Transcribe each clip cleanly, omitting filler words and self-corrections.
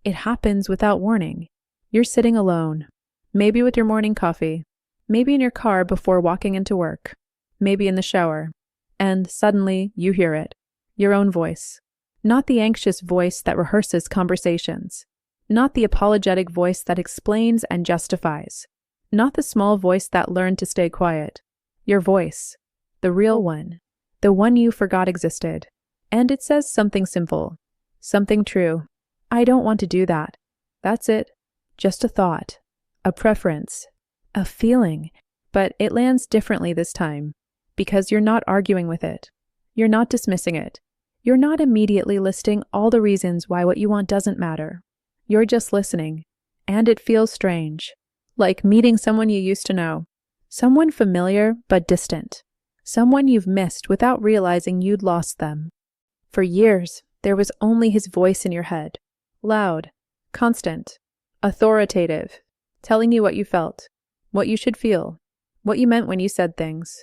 It happens without warning. You're sitting alone, maybe with your morning coffee, maybe in your car before walking into work, maybe in the shower, and suddenly you hear it, your own voice. Not the anxious voice that rehearses conversations, not the apologetic voice that explains and justifies, not the small voice that learned to stay quiet. Your voice, the real one, the one you forgot existed. And it says something simple, something true. I don't want to do that. That's it. Just a thought, a preference, a feeling, but it lands differently this time because you're not arguing with it. You're not dismissing it. You're not immediately listing all the reasons why what you want doesn't matter. You're just listening, and it feels strange, like meeting someone you used to know, someone familiar but distant, someone you've missed without realizing you'd lost them. For years, there was only his voice in your head, loud, constant, authoritative, telling you what you felt, what you should feel, what you meant when you said things,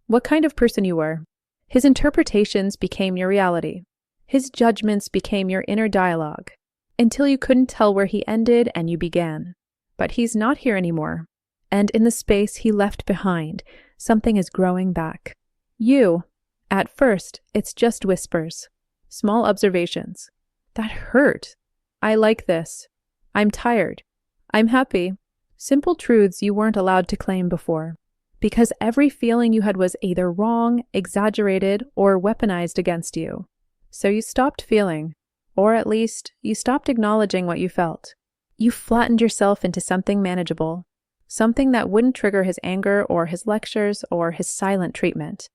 what kind of person you were. His interpretations became your reality. His judgments became your inner dialogue, until you couldn't tell where he ended and you began. But he's not here anymore, and in the space he left behind, something is growing back. You, at first, it's just whispers, small observations. That hurt. I like this. I'm tired. I'm happy. Simple truths you weren't allowed to claim before, because every feeling you had was either wrong, exaggerated, or weaponized against you. So you stopped feeling, or at least you stopped acknowledging what you felt. You flattened yourself into something manageable, something that wouldn't trigger his anger or his lectures or his silent treatment.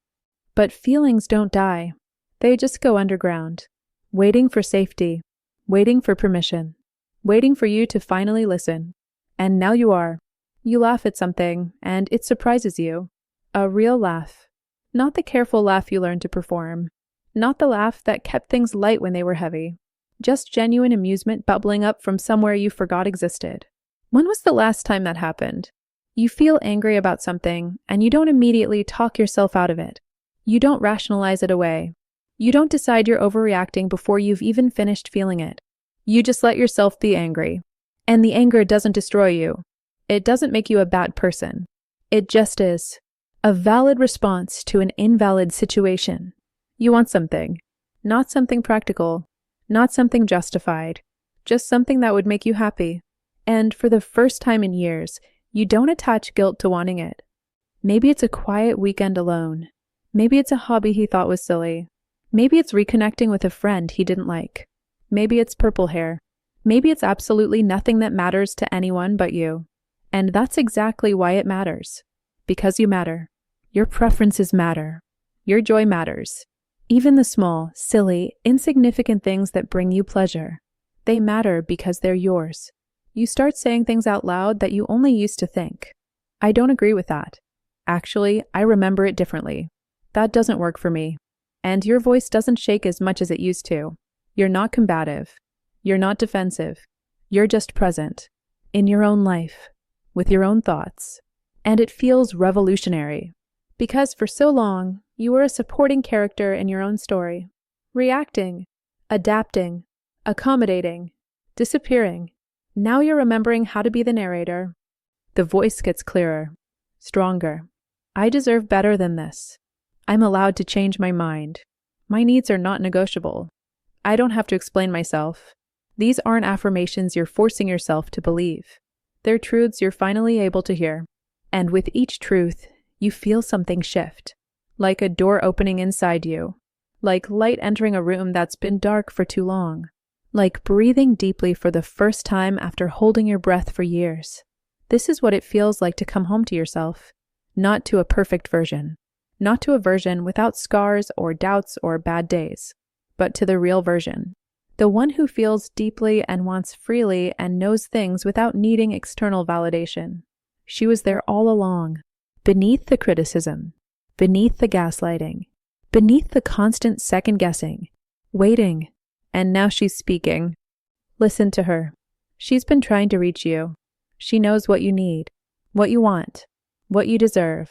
But feelings don't die. They just go underground, waiting for safety, waiting for permission, waiting for you to finally listen. And now you are. You laugh at something, and it surprises you. A real laugh. Not the careful laugh you learned to perform. Not the laugh that kept things light when they were heavy. Just genuine amusement bubbling up from somewhere you forgot existed. When was the last time that happened? You feel angry about something, and you don't immediately talk yourself out of it. You don't rationalize it away. You don't decide you're overreacting before you've even finished feeling it. You just let yourself be angry. And the anger doesn't destroy you. It doesn't make you a bad person. It just is. A valid response to an invalid situation. You want something. Not something practical. Not something justified. Just something that would make you happy. And for the first time in years, you don't attach guilt to wanting it. Maybe it's a quiet weekend alone. Maybe it's a hobby he thought was silly. Maybe it's reconnecting with a friend he didn't like. Maybe it's purple hair. Maybe it's absolutely nothing that matters to anyone but you. And that's exactly why it matters. Because you matter. Your preferences matter. Your joy matters. Even the small, silly, insignificant things that bring you pleasure. They matter because they're yours. You start saying things out loud that you only used to think. I don't agree with that. Actually, I remember it differently. That doesn't work for me. And your voice doesn't shake as much as it used to. You're not combative. You're not defensive. You're just present. In your own life. With your own thoughts. And it feels revolutionary. Because for so long, you were a supporting character in your own story. Reacting. Adapting. Accommodating. Disappearing. Now you're remembering how to be the narrator. The voice gets clearer. Stronger. I deserve better than this. I'm allowed to change my mind. My needs are not negotiable. I don't have to explain myself. These aren't affirmations you're forcing yourself to believe. They're truths you're finally able to hear. And with each truth, you feel something shift. Like a door opening inside you. Like light entering a room that's been dark for too long. Like breathing deeply for the first time after holding your breath for years. This is what it feels like to come home to yourself. Not to a perfect version. Not to a version without scars or doubts or bad days. But to the real version. The one who feels deeply and wants freely and knows things without needing external validation. She was there all along. Beneath the criticism. Beneath the gaslighting. Beneath the constant second-guessing. Waiting. And now she's speaking. Listen to her. She's been trying to reach you. She knows what you need, what you want, what you deserve.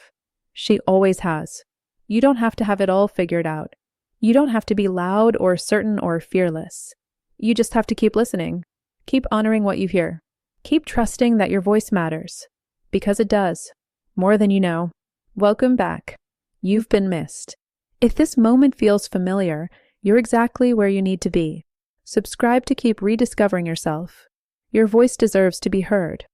She always has. You don't have to have it all figured out. You don't have to be loud or certain or fearless. You just have to keep listening. Keep honoring what you hear. Keep trusting that your voice matters. Because it does. More than you know. Welcome back. You've been missed. If this moment feels familiar, you're exactly where you need to be. Subscribe to keep rediscovering yourself. Your voice deserves to be heard.